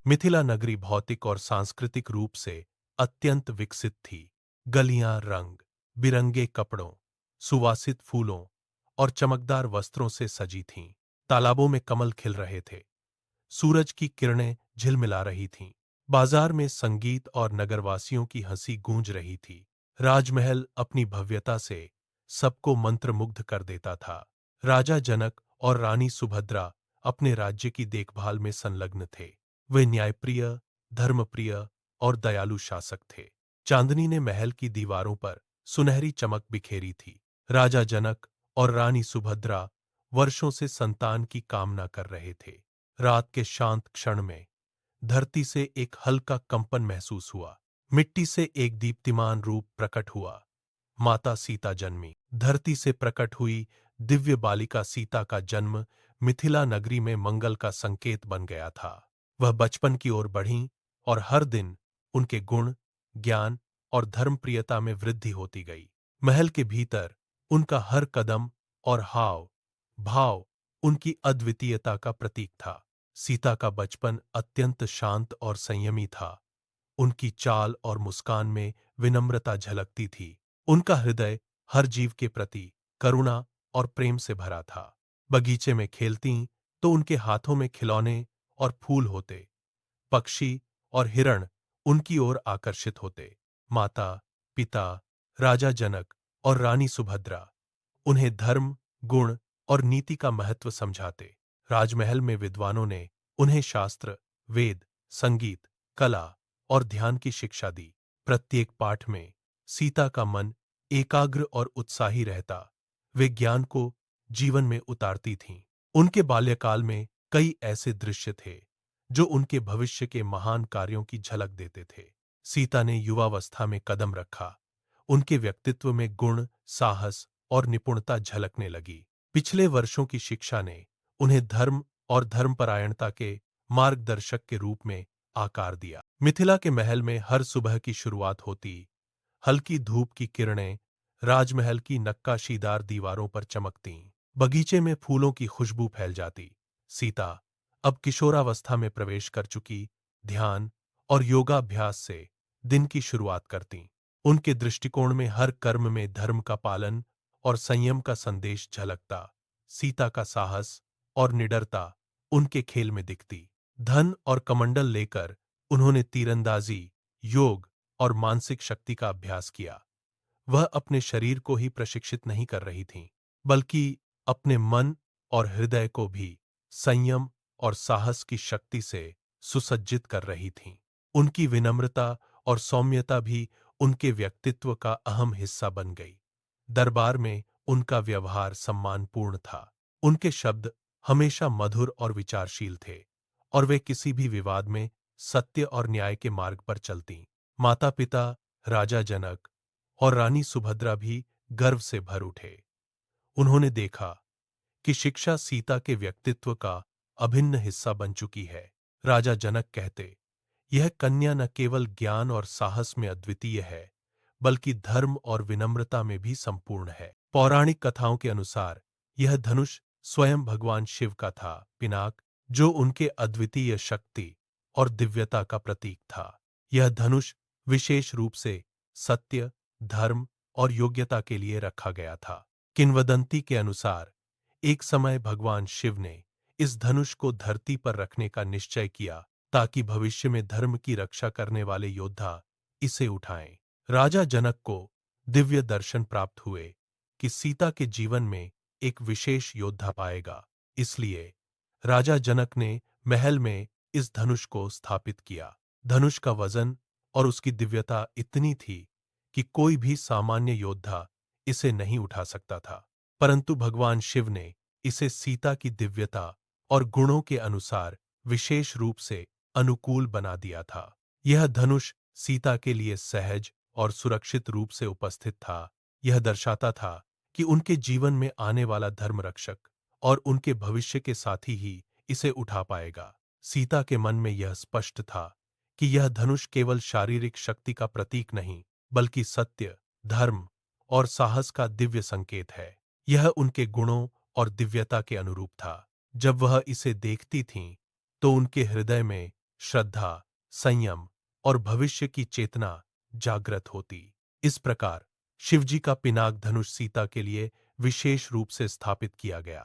मिथिला नगरी भौतिक और सांस्कृतिक रूप से अत्यंत विकसित थी। गलियां रंग बिरंगे कपड़ों, सुवासित फूलों और चमकदार वस्त्रों से सजी थीं। तालाबों में कमल खिल रहे थे। सूरज की किरणें झिलमिला रही थीं। बाजार में संगीत और नगरवासियों की हंसी गूंज रही थी। राजमहल अपनी भव्यता से सबको मंत्रमुग्ध कर देता था। राजा जनक और रानी सुभद्रा अपने राज्य की देखभाल में संलग्न थे। वे न्यायप्रिय, धर्मप्रिय और दयालु शासक थे। चांदनी ने महल की दीवारों पर सुनहरी चमक बिखेरी थी। राजा जनक और रानी सुभद्रा वर्षों से संतान की कामना कर रहे थे। रात के शांत क्षण में धरती से एक हल्का कंपन महसूस हुआ। मिट्टी से एक दीप्तिमान रूप प्रकट हुआ। माता सीता जन्मी। धरती से प्रकट हुई दिव्य बालिका सीता का जन्म मिथिला नगरी में मंगल का संकेत बन गया था। वह बचपन की ओर बढ़ीं और हर दिन उनके गुण, ज्ञान और धर्मप्रियता में वृद्धि होती गई। महल के भीतर उनका हर कदम और हाव भाव उनकी अद्वितीयता का प्रतीक था। सीता का बचपन अत्यंत शांत और संयमी था। उनकी चाल और मुस्कान में विनम्रता झलकती थी। उनका हृदय हर जीव के प्रति करुणा और प्रेम से भरा था। बगीचे में खेलतीं तो उनके हाथों में खिलौने और फूल होते। पक्षी और हिरण उनकी ओर आकर्षित होते। माता, पिता, राजा जनक और रानी सुभद्रा उन्हें धर्म, गुण और नीति का महत्व समझाते। राजमहल में विद्वानों ने उन्हें शास्त्र, वेद, संगीत, कला और ध्यान की शिक्षा दी। प्रत्येक पाठ में सीता का मन एकाग्र और उत्साही रहता। वे ज्ञान को जीवन में उतारती थीं। उनके बाल्यकाल में कई ऐसे दृश्य थे जो उनके भविष्य के महान कार्यों की झलक देते थे। सीता ने युवावस्था में कदम रखा। उनके व्यक्तित्व में गुण, साहस और निपुणता झलकने लगी। पिछले वर्षों की शिक्षा ने उन्हें धर्म और धर्मपरायणता के मार्गदर्शक के रूप में आकार दिया। मिथिला के महल में हर सुबह की शुरुआत होती। हल्की धूप की किरणें राजमहल की नक्काशीदार दीवारों पर चमकतीं। बगीचे में फूलों की खुशबू फैल जाती। सीता अब किशोरावस्था में प्रवेश कर चुकी ध्यान और योगाभ्यास से दिन की शुरुआत करतीं। उनके दृष्टिकोण में हर कर्म में धर्म का पालन और संयम का संदेश झलकता। सीता का साहस और निडरता उनके खेल में दिखती। धन और कमंडल लेकर उन्होंने तीरंदाजी, योग और मानसिक शक्ति का अभ्यास किया। वह अपने शरीर को ही प्रशिक्षित नहीं कर रही थीं, बल्कि अपने मन और हृदय को भी संयम और साहस की शक्ति से सुसज्जित कर रही थीं। उनकी विनम्रता और सौम्यता भी उनके व्यक्तित्व का अहम हिस्सा बन गई। दरबार में उनका व्यवहार सम्मानपूर्ण था। उनके शब्द हमेशा मधुर और विचारशील थे और वे किसी भी विवाद में सत्य और न्याय के मार्ग पर चलतीं। माता-पिता, राजा जनक और रानी सुभद्रा भी गर्व से भर उठे। उन्होंने देखा कि शिक्षा सीता के व्यक्तित्व का अभिन्न हिस्सा बन चुकी है। राजा जनक कहते, यह कन्या न केवल ज्ञान और साहस में अद्वितीय है, बल्कि धर्म और विनम्रता में भी संपूर्ण है। पौराणिक कथाओं के अनुसार यह धनुष स्वयं भगवान शिव का था, पिनाक, जो उनके अद्वितीय शक्ति और दिव्यता का प्रतीक था। यह धनुष विशेष रूप से सत्य, धर्म और योग्यता के लिए रखा गया था। किंवदंती के अनुसार एक समय भगवान शिव ने इस धनुष को धरती पर रखने का निश्चय किया ताकि भविष्य में धर्म की रक्षा करने वाले योद्धा इसे उठाएं। राजा जनक को दिव्य दर्शन प्राप्त हुए कि सीता के जीवन में एक विशेष योद्धा पाएगा। इसलिए राजा जनक ने महल में इस धनुष को स्थापित किया। धनुष का वजन और उसकी दिव्यता इतनी थी कि कोई भी सामान्य योद्धा इसे नहीं उठा सकता था, परंतु भगवान शिव ने इसे सीता की दिव्यता और गुणों के अनुसार विशेष रूप से अनुकूल बना दिया था। यह धनुष सीता के लिए सहज और सुरक्षित रूप से उपस्थित था। यह दर्शाता था कि उनके जीवन में आने वाला धर्मरक्षक और उनके भविष्य के साथी ही इसे उठा पाएगा। सीता के मन में यह स्पष्ट था कि यह धनुष केवल शारीरिक शक्ति का प्रतीक नहीं, बल्कि सत्य, धर्म और साहस का दिव्य संकेत है। यह उनके गुणों और दिव्यता के अनुरूप था। जब वह इसे देखती थीं, तो उनके हृदय में श्रद्धा, संयम और भविष्य की चेतना जागृत होती। इस प्रकार शिवजी का पिनाक धनुष सीता के लिए विशेष रूप से स्थापित किया गया।